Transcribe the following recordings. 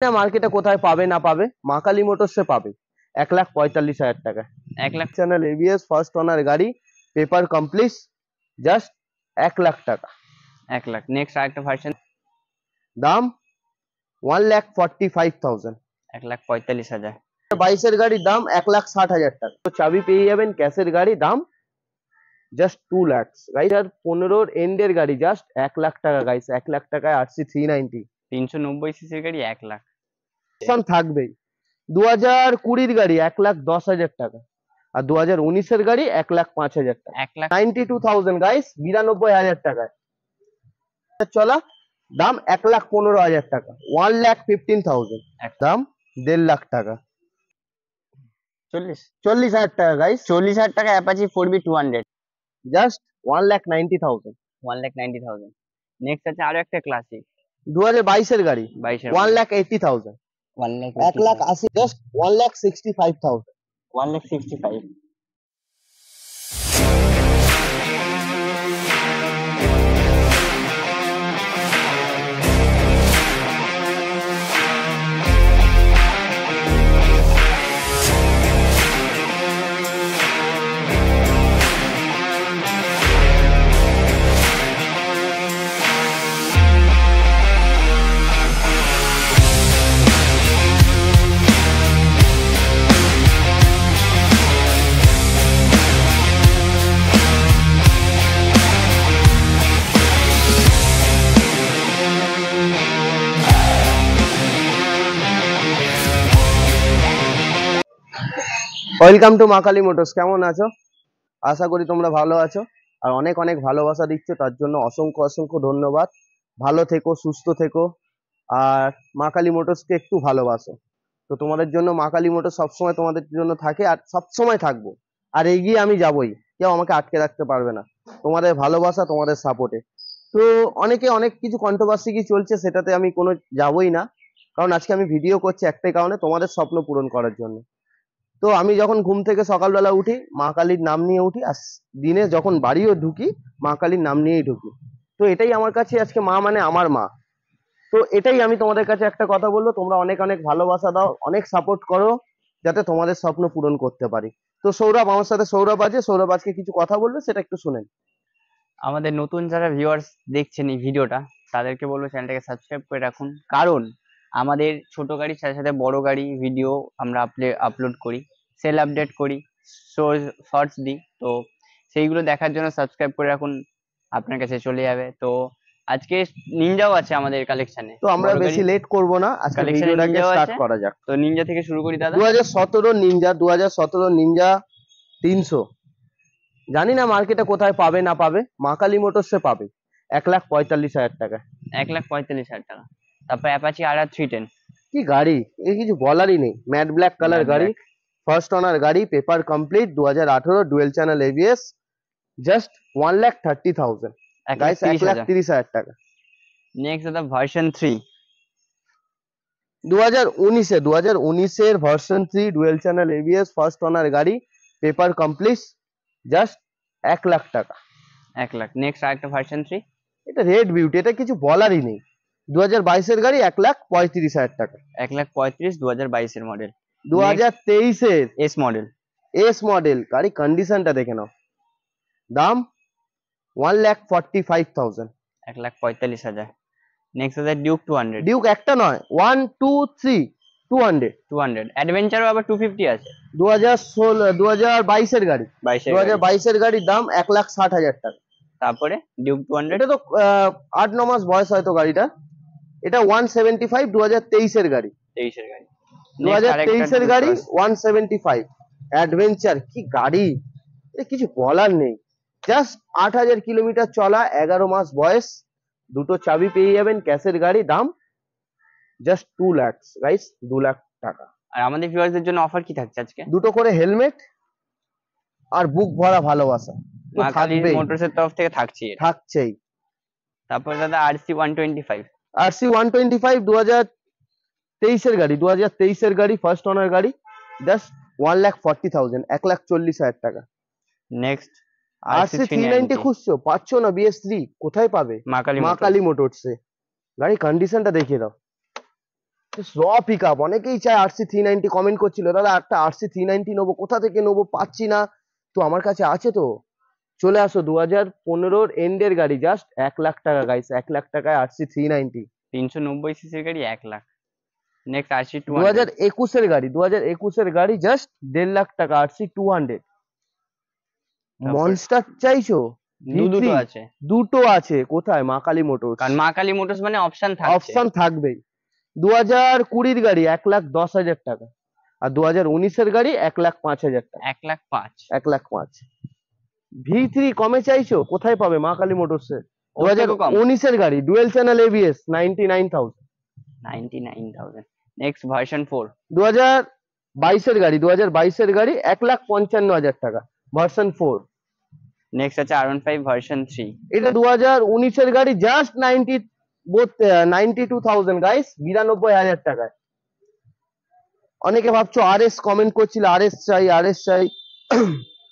না মার্কেটে কোথায় পাবে না পাবে, মা কালী মোটরসে পাবে 1,45,000 টাকা। 1 lakh channel ABS first owner গাড়ি, পেপার কমপ্লিট, জাস্ট 1 লাখ টাকা 1 লাখ। নেক্সট আরেকটা ভার্সন, দাম 1,45,000। 1,45,000। 22-এর গাড়ির দাম 1,60,000 টাকা। তো চাবি পেয়ে যাবেন, ক্যাশের গাড়ি, দাম জাস্ট 2 লাখ গাইস। আর 15-র এন্ডের গাড়ি জাস্ট 1 লাখ টাকা গাইস। 1 লাখ টাকায় আরসি 390 390 সিসির গাড়ি 1 লাখ। অপশন থাকবেই। 2020-র গাড়ি 1,10,000 টাকা, আর 2019-এর গাড়ি 1,05,000 টাকা। 1 লাখ 92,000 গাইস, 92,000 টাকায় চলা, দাম 1,15,000 টাকা। 1,15,000 দাম 1.5 লাখ টাকা। 40,000 টাকা গাইস, 40,000 টাকা অ্যাপাচি 4B 200, জাস্ট 1,90,000। 1,90,000। নেক্সট আছে আরো একটা ক্লাসিক 2022-এর গাড়ি 22 এর 1,80,000। 1,80,000 জাস্ট 1,65,000। 1,65,000। ওয়েলকাম টু মা কালী মোটরস। কেমন আছো? আশা করি তোমরা ভালো আছো, আর অনেক অনেক ভালোবাসা দিচ্ছ, তার জন্য অসংখ্য অসংখ্য ধন্যবাদ। ভালো থেকো, সুস্থ থেকো, আর মা কালী মোটরসকে একটু ভালোবাসো। তো তোমাদের জন্য মা কালী মোটরস সবসময় তোমাদের জন্য থাকে, আর সবসময় থাকবো, আর এগিয়ে আমি যাবই। কেউ আমাকে আটকে রাখতে পারবে না, তোমাদের ভালোবাসা, তোমাদের সাপোর্টে। তো অনেকে অনেক কিছু কন্ট্রোভার্সি কি চলছে, সেটাতে আমি কোনো যাবই না, কারণ আজকে আমি ভিডিও করছি একটাই কারণে, তোমাদের স্বপ্ন পূরণ করার জন্য। তো আমি যখন ঘুম থেকে সকালবেলা উঠি, মা কালীর নাম নিয়ে উঠি, আর দিনে যখন বাড়িও ঢুকি, মা কালীর নাম নিয়েই ঢুকি। তো এটাই আমার কাছে আজকে মা, মানে আমার মা। তো এটাই আমি তোমাদের কাছে একটা কথা বলবো, তোমরা অনেক অনেক ভালোবাসা দাও, অনেক সাপোর্ট করো, যাতে তোমাদের স্বপ্ন পূরণ করতে পারি। তো সৌরভ আমার সাথে, সৌরভ আছে, সৌরভ আজকে কিছু কথা বলবে, সেটা একটু শুনেন। আমাদের নতুন যারা ভিউয়ার্স দেখছেন এই ভিডিওটা, তাদেরকে বলবো চ্যানেলটাকে সাবস্ক্রাইব করে রাখুন, কারণ আমাদের ছোট গাড়ির সাথে সাথে বড় গাড়ি ভিডিও আমরা আপলোড করি, সেল আপডেট করি, শর্টস দিই। তো সেইগুলো দেখার জন্য সাবস্ক্রাইব করে রাখুন, আপনার কাছে চলে যাবে। তো আজকে নিনজাও আছে আমাদের কালেকশনে। তো আমরা বেশি লেট করব না, আজকে কালেকশনে ভিডিওটাকে নিনজাও স্টার্ট আছে, করা যাক। তো নিনজা থেকে শুরু করি দাদা। 2017 নিনজা, 2017 নিনজা 300, জানি না মার্কেটে কোথায় পাবে না পাবে, মা কালী মোটরসে পাবে 1,45,000 টাকা। 1,45,000 টাকা। তারপর অ্যাপাচি RR 310, কি গাড়ি, এ কিছু বলারই নেই। ম্যাট ব্ল্যাক কালার ম্যাট গাড়ি, ব্ল্যাক, ফার্স্ট ওনার গাড়ি, paper complete, 2018, dual channel ABS, just 1,30,000 guys, 1,30,000। 1,30,000 টাকা। নেক্সট দাদা ভার্সন 3, 2019-এর version 3, dual channel ABS, first owner গাড়ি, পেপার কমপ্লিট, জাস্ট 1 লাখ টাকা। 1 লাখ। নেক্সট আরেকটা ভার্সন 3, এটা রেড বিউটি, এটা কিছু বলারই নেই। 2022-এর গাড়ি 1,35,000 টাকা। 1,35,000, 2022 এর মডেল। 2023-এর এস মডেল, এস মডেল গাড়ি, কন্ডিশনটা দেখে নাও, দাম 1,45,000। 1,45,000। নেক্সট আছে ডিউক 200, ডিউক একটা নয়, 1 2 3 200। 200 অ্যাডভেঞ্চারও আবার 250 আছে। 2022-এর গাড়ি, 22 এর গাড়ি। 2022-এর গাড়ির দাম 1,60,000 টাকা। তারপরে ডিউক 200, এটা তো 8-9 মাস বয়স হয়তো গাড়িটা। এটা 175, 2023-এর গাড়ি, 23 এর গাড়ি। 2023-এর গাড়ি 175। অ্যাডভেঞ্চার কি গাড়ি, এ কিছু বলার নেই। জাস্ট 8,000 কিলোমিটার চলা, 11 মাস বয়স, দুটো চাবি পেয়ে যাবেন, ক্যাশের গাড়ি, দাম জাস্ট 2 লাখ গাইস, 2 লাখ টাকা। আর আমাদের ভিউয়ারদের জন্য অফার কি থাকছে আজকে? দুটো করে হেলমেট, আর বুক ভরা ভালোবাসা তো মা কালী থাকবেই, মোটরসের তরফ থেকে থাকছেই। তারপর দাদা RC 125, আরসি 125, 2023-এর গাড়ি, 2023-এর গাড়ি, ফার্স্ট ওনার গাড়ি, জাস্ট 1,40,000, 1,40,000 টাকা। নেক্সট আরসি 390 খুঁজছো, পাচ্ছ না, BS3 কোথায় পাবে? মা মা কালী কালী মোটরসে। গাড়ি কন্ডিশনটা দেখিয়ে দাও, র পিক আপ, অনেকেই চায় RC390, কমেন্ট করছিল দাদা একটা RC390 নেবো, কোথা থেকে নেবো পাচ্ছি না, তো আমার কাছে আছে তো, চলে আসো। 2015 এন্ডের গাড়ি, জাস্ট 1 লাখ টাকা গাইস, 1 লাখ টাকায় RC390। 390 সিসির গাড়ি 1 লাখ। Next RC 200। 2021-এর গাড়ি, 2021-এর গাড়ি, জাস্ট 1.5 লাখ টাকা RC200। তারপর মনস্টার চাইছো? দুটো V3 আছে, দুটো আছে, কোথায়? মা কালী মোটরস। কারণ মা কালী মোটরস মানে অপশন থাকছে। অপশন থাকবেই। 2020-র গাড়ি 1,10,000 টাকা, আর 2019-এর গাড়ি 1,05,000 টাকা। 1,05,000। 1,05,000। V3 কমে চাইছো? কোথায় পাবে? মা কালী মোটরসে। ওর থেকেও কম। 2019-এর গাড়ি, dual channel ABS, 99,000। 99,000। Next version 4। 2022-এর গাড়ি, 2022-এর গাড়ি 1,55,000 টাকা, ভার্সন 4। নেক্সট আছে R15 ভার্সন 3। এটা 2019-এর গাড়ি, জাস্ট 92,000 গাইস, 92,000 টাকায়। অনেকে ভাবছো RS, কমেন্ট করছিল RS চাই, RS চাই।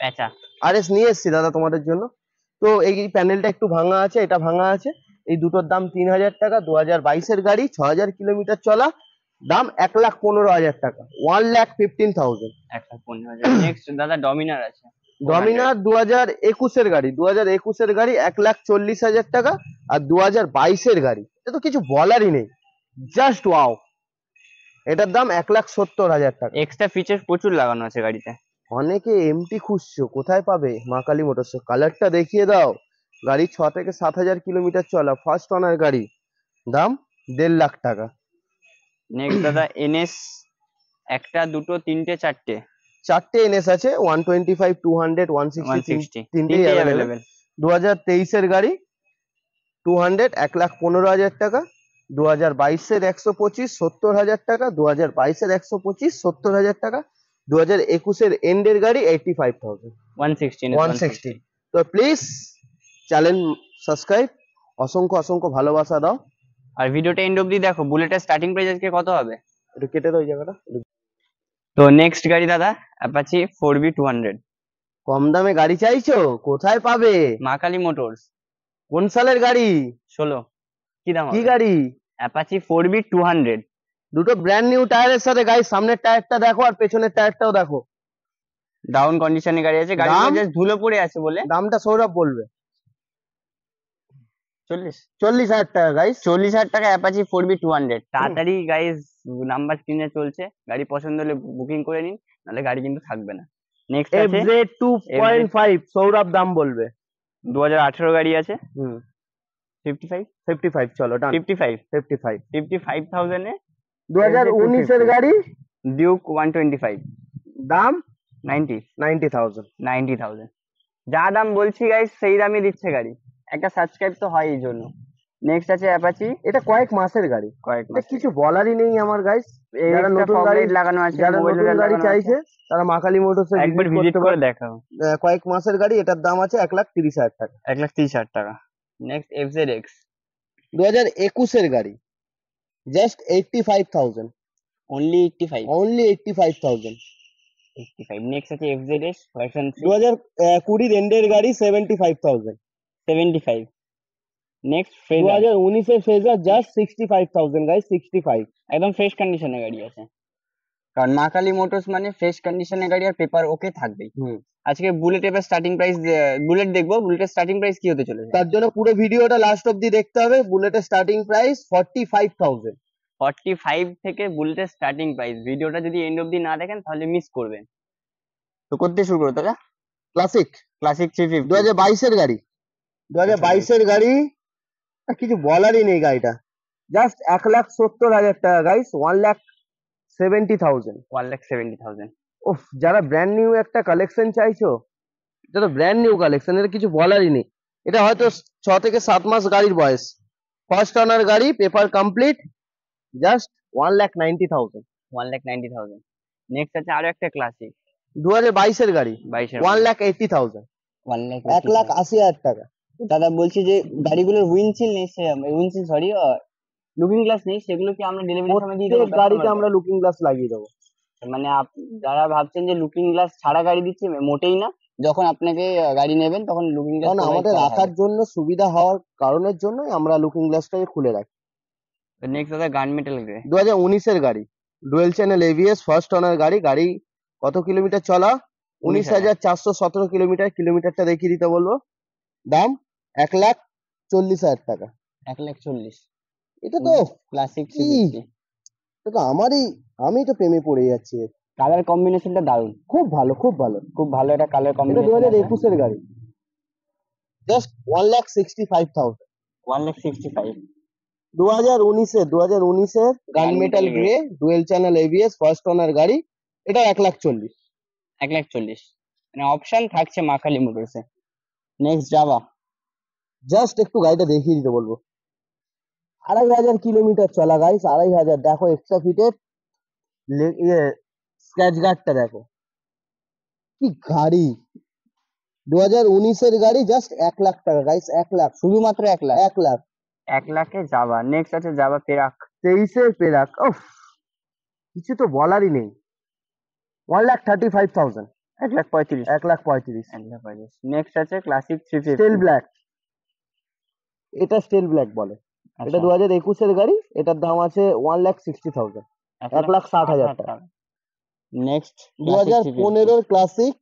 পেঁচা। RS নিয়ে এসেছি দাদা তোমাদের জন্য। তো এই প্যানেলটা একটু ভাঙা আছে, এটা ভাঙা আছে। এই দুটোর দাম 3,000 টাকা। 2022-এর গাড়ি, 6,000 কিলোমিটার চলা, দাম 1,15,000 টাকা, 1,15,000। 1,15,000। নেক্সট দাদা ডমিনার আছে। ডমিনার 2021-এর গাড়ি, 2021-এর গাড়ি 1,40,000 টাকা, আর 2022-এর গাড়ি, এটা তো কিছু বলারই নেই, জাস্ট ওয়াও। এটার দাম 1,70,000 টাকা। এক্সট্রা ফিচার প্রচুর লাগানো আছে গাড়িতে। অনেকে এমটি খুঁজছো, কোথায় পাবে? মা কালী মোটরস। কালারটা দেখিয়ে দাও। গাড়ি 6 থেকে 7,000 কিলোমিটার চলা, ফার্স্ট ওনার গাড়ি, দাম 1.5 লাখ টাকা। নেক্সট দাদা NS, একটা দুটো তিনটে চারটে, 4টে NS আছে, 125, 200, 160, 160 তিনটেই অ্যাভেলেবেল। 2023-এর গাড়ি, 200, 1,15,000 টাকা। 2022-এর 125, 70,000 টাকা। 2022-এর 125, 70,000 টাকা। 2021-এর এন্ডের গাড়ি 85,000। 160। 160। তো প্লিজ চ্যানেল সাবস্ক্রাইব, অসংখ্য অসংখ্য ভালোবাসা দাও। আর ভিডিওটা এন্ড অবধি দেখো। বুলেটের স্টার্টিং প্রাইস আজকে কত হবে? একটু কেটে দাও এই জায়গাটা। তো নেক্সট গাড়ি দাদা অ্যাপাচি 4B 200। কম দামে গাড়ি চাইছো? কোথায় পাবে? মা কালী মোটরস। কোন সালের গাড়ি? 16। কি দাম কি হবে? গাড়ি? Apache 4B 200। দুটো ব্র্যান্ড নিউ টায়ারের সাথে, গাড়ি সামনের টায়ারটা দেখো আর পেছনের টায়ারটাও দেখো। ডাউন কন্ডিশনে গাড়ি আছে, গাড়িগুলো দাম? জাস্ট ধুলো পড়ে আছে বলে। দামটা সৌরভ বলবে। 40। 40,000 টাকা গাইস। 40,000 টাকা অ্যাপাচি 4B 200। তাড়াতাড়ি গাইস, নাম্বার স্ক্রিনে চলছে, গাড়ি পছন্দ হলে বুকিং করে নিন, নাহলে গাড়ি কিন্তু থাকবে না। নেক্সট আছে FZ 2.5, সৌরভ দাম বলবে। 2018 গাড়ি আছে। হুম 55। 55, চলো ডান। 55। 55। 55,000 এ 2019-এর গাড়ি, ডিউক 125। দাম 90। 90,000। 90,000। যা দাম বলছি গাইস, সেই দামই দিচ্ছে গাড়ি। একটা সাবস্ক্রাইব তো হয় এই জন্য। নেক্সট আছে অ্যাপাচি। এটা কয়েক মাসের গাড়ি, কয়েক এটা মাস কিছু বলারই নেই আমার গাইস। যারা নতুন ফগ গাড়ি, লাইট লাগানো আছে, যারা মোবাইল নতুন গাড়ি চাইছে, তারা মা কালী মোটরসে একবার ভিজিট করে দেখাও। কয়েক মাসের গাড়ি, এটার দাম আছে 1,30,000 টাকা। 1,30,000 টাকা। নেক্সট FZX 2021-এর গাড়ি, জাস্ট 85,000। অনলি 85। অনলি 85,000। 85। নেক্সট আছে FZS ভার্সন 3 2020-এর এন্ডের গাড়ি, 75,000। 75। নেক্সট ফ্রেজার 2019-এর ফেজার, জাস্ট 65,000 গাইস, 65। একদম ফ্রেশ কন্ডিশনের গাড়ি আছে, কারণ মা কালী মোটরস মানে ফ্রেশ কন্ডিশনের গাড়ি আর পেপার ওকে থাকবেই। আজকে বুলেট এবার স্টার্টিং প্রাইস, বুলেট দেখবো, বুলেটের স্টার্টিং প্রাইস কি হতে চলেছে। তার জন্য পুরো ভিডিওটা লাস্ট অবধি দেখতে হবে। বুলেটের স্টার্টিং প্রাইস 45,000। 45 থেকে বুলেটের স্টার্টিং প্রাইস। ভিডিওটা যদি এন্ড অবধি না দেখেন তাহলে মিস করবেন। তো করতে শুরু করো দাদা। ক্লাসিক 350। 2022-এর গাড়ি, 2022-এর গাড়ি, আর কিছু বলারই নেই গাড়িটা, জাস্ট 1,70,000 টাকা গাইস, 1,70,000। 1,70,000। ওফ, যারা ব্র্যান্ড নিউ একটা কালেকশন চাইছো, এটা তো ব্র্যান্ড নিউ কালেকশন, এটা কিছু বলারই নেই। এটা হয়তো 6 থেকে 7 মাস গাড়ির বয়স, ফার্স্ট ওনার গাড়ি, পেপার কমপ্লিট, জাস্ট 1,90,000। 1,90,000। নেক্সট আছে আরো একটা ক্লাসিক 2022-এর গাড়ি, 22 1,80,000। 1,80,000 টাকা। দাদা বলছি যে গাড়িগুলোর উইন্ডশিল নেই, উইন্ডশিল সরি, লুকিং গ্লাস নেই, সেগুলো কি আমরা ডেলিভারির সময় দিয়ে দেবো? প্রত্যেক গাড়িতে আমরা লুকিং গ্লাস লাগিয়ে দেবো। মানে যারা ভাবছেন যে লুকিং গ্লাস ছাড়া গাড়ি দিচ্ছে, মোটেই না। যখন আপনাকে গাড়ি নেবেন তখন লুকিং গ্লাস কারণ আমাদের রাখার জন্য সুবিধা হওয়ার কারণের জন্যই আমরা লুকিং গ্লাসটাকে খুলে রাখি। নেক্সট দাদা গান মেটাল গ্রে। 2019-এর গাড়ি, dual channel ABS, first owner গাড়ি। গাড়ি কত কিলোমিটার চলা? 19,000। 19,417 কিলোমিটার। কিলোমিটারটা দেখিয়ে দিতে বলবো। দাম 1,40,000 টাকা। 1,40,000। এটা তো ক্লাসিক কি? 350। এটা তো আমি তো প্রেমে পড়ে যাচ্ছি এর। কালার কম্বিনেশনটা দারুণ, খুব ভালো, খুব ভালো। খুব ভালো একটা কালার এটা কম্বিনেশন। 2021-এর গাড়ি, জাস্ট 1,65,000। 1,65,000। 2019-এর gun metal grey, dual channel ABS, first owner গাড়ি। এটা 1,40,000। 1,40,000 মানে অপশন থাকছে মা কালী মোটরসে। নেক্সট জাভা। জাস্ট একটু গাড়িটা দেখিয়ে দিতে বলবো। 2,500 কিলোমিটার চলা গাইস, 2,500। দেখো এক্সট্রা ফিটের স্ক্র্যাচ গার্ডটা দেখো, কি গাড়ি! 2019-এর গাড়ি, জাস্ট 1,00,000 টাকা গাইস, 1,00,000, শুধুমাত্র 1,00,000। 1,00,000। 1,00,000-এ জাভা। নেক্সট আছে জাভা পেরাক। 23-এর পেরাক, উফ, কিছু তো বলারই নেই। 1,35,000। 1,35,000। 1,35,000। 1,35,000। নেক্সট আছে ক্লাসিক 350। স্টিল ব্ল্যাক, এটা স্টিল ব্ল্যাক বলে। এটা 2021-এর গাড়ি, এটার দাম আছে 1,60,000। 1,60,000 টাকা। নেক্সট 2015-এর ক্লাসিক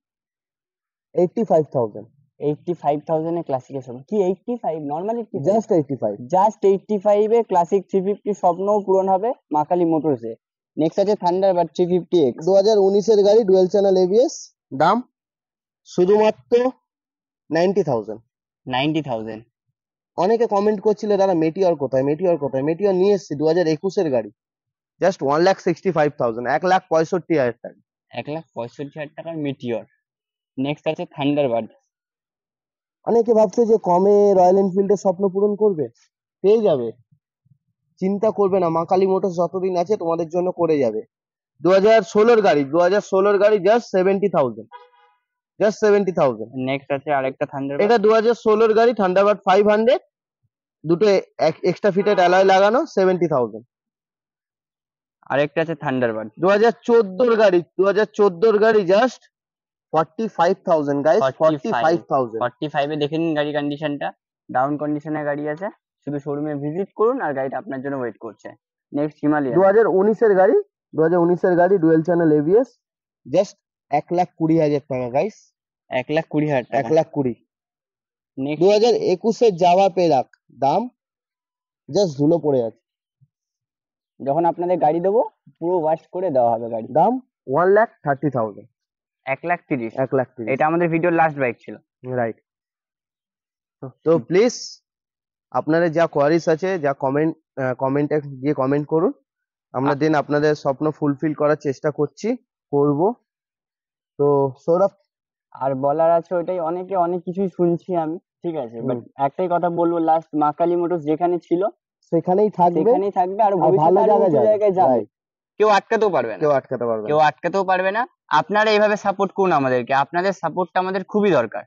85,000। 85,000 এ ক্লাসিক এর স্বপ্ন কি? 85 নরমাল 85? জাস্ট 85। জাস্ট 85 এ ক্লাসিক 350 স্বপ্নও পূরণ হবে মা কালী মোটরসে। নেক্সট আছে থান্ডারবার্ড 350X। 2019-এর গাড়ি, ডুয়েল চ্যানেল এবিএস। দাম শুধুমাত্র 90,000। 90,000। অনেকে কমেন্ট করছিল দাদা মেটিওর কোথায়, মেটিওর কোথায়? মেটিওর নিয়ে এসেছি, 2021-এর গাড়ি, জাস্ট 1,65,000। 1,65,000 টাকা। 1,65,000 টাকার মিটিওর। নেক্সট আছে থান্ডারবার্ড। অনেকে ভাবছে যে কমে রয়্যাল এনফিল্ডের স্বপ্ন পূরণ করবে, পেয়ে যাবে, চিন্তা করবে না। মা কালী মোটরস যতদিন আছে তোমাদের জন্য করে যাবে। 2016-এর গাড়ি, 2016-এর গাড়ি, জাস্ট 70,000। জাস্ট 70,000। নেক্সট আছে আরেকটা থান্ডারবার্ড। এটা 2016-এর গাড়ি, থান্ডারবার্ড 500, দুটো এক্সট্রা ফিটেড অ্যালয় লাগানো, 70,000। আরেকটা আছে থান্ডারবার্ড 2014-এর গাড়ি, 2014-এর গাড়ি, জাস্ট 45,000 গাইস, 45,000। 45 এ দেখে নিন গাড়ি কন্ডিশনটা, ডাউন কন্ডিশনের গাড়ি আছে। শুধু শোরুমে ভিজিট করুন আর গাড়িটা আপনার জন্য ওয়েট করছে। Next Himalayan. 2019-এর গাড়ি, 2019-এর গাড়ি, ডুয়েল চ্যানেল এবিএস, জাস্ট 1,20,000 টাকা গাইস। 1,20,000 টাকা। 1,20,000। নেক্সট 2021-এর জাভা পেরাক, দাম জাস্ট ধুলো পড়ে আছে। যখন আপনাদের গাড়ি দেবো পুরো ওয়াশ করে দেওয়া হবে গাড়ি। দাম 1,30,000। 1,30,000। 1,30,000। এটা আমাদের ভিডিওর লাস্ট বাইক ছিল। রাইট। তো প্লিজ আপনাদের যা কোয়ারিজ আছে, যা কমেন্টে গিয়ে কমেন্ট করুন। আমরা দিন আপনাদের স্বপ্ন ফুলফিল করার চেষ্টা করব। তো সৌরভ, আর বলার আছে ওইটাই, অনেক কিছুই শুনছি আমি, ঠিক আছে, বাট একটাই কথা বলবো লাস্ট, মা কালী মোটরস যেখানে ছিল সেখানেই থাকবে, সেখানেই থাকবে, আর ভালো ভবিষ্যতে আরো উঁচু জায়গায় যাবে। Right. কেউ আটকাতেও পারবে না, কেউ আটকাতে পারবে না। কেউ আটকাতেও পারবে না। আপনারা এইভাবে সাপোর্ট করুন আমাদেরকে, আপনাদের সাপোর্টটা আমাদের খুবই দরকার।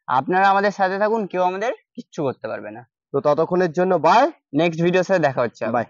আপনারা আমাদের সাথে থাকুন, কেউ আমাদের কিচ্ছু করতে পারবে না। তো ততক্ষণের জন্য বাই। নেক্সট ভিডিওর সাথে দেখা হচ্ছে। বাই।